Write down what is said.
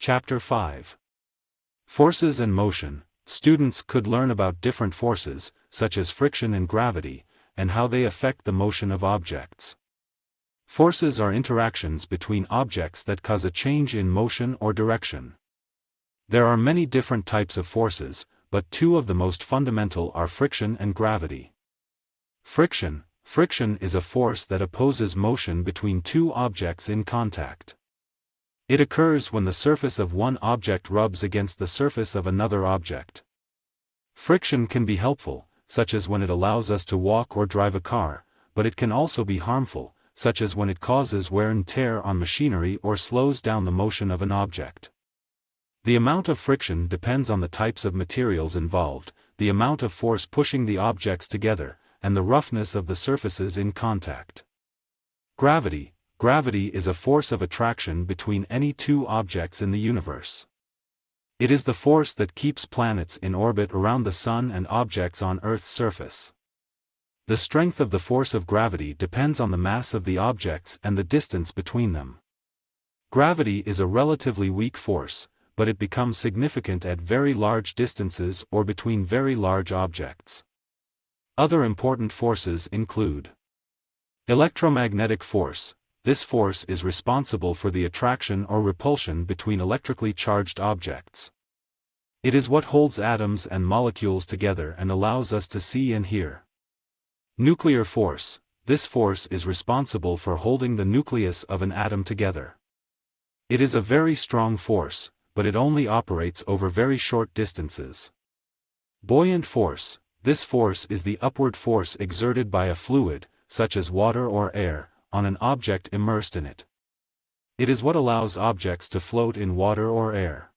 Chapter 5. Forces and Motion. Students could learn about different forces, such as friction and gravity, and how they affect the motion of objects. Forces are interactions between objects that cause a change in motion or direction. There are many different types of forces, but two of the most fundamental are friction and gravity. Friction. Friction is a force that opposes motion between two objects in contact. It occurs when the surface of one object rubs against the surface of another object. Friction can be helpful, such as when it allows us to walk or drive a car, but it can also be harmful, such as when it causes wear and tear on machinery or slows down the motion of an object. The amount of friction depends on the types of materials involved, the amount of force pushing the objects together, and the roughness of the surfaces in contact. Gravity. Gravity is a force of attraction between any two objects in the universe. It is the force that keeps planets in orbit around the Sun and objects on Earth's surface. The strength of the force of gravity depends on the mass of the objects and the distance between them. Gravity is a relatively weak force, but it becomes significant at very large distances or between very large objects. Other important forces include electromagnetic force. This force is responsible for the attraction or repulsion between electrically charged objects. It is what holds atoms and molecules together and allows us to see and hear. Nuclear force. This force is responsible for holding the nucleus of an atom together. It is a very strong force, but it only operates over very short distances. Buoyant force. This force is the upward force exerted by a fluid, such as water or air, on an object immersed in it. It is what allows objects to float in water or air.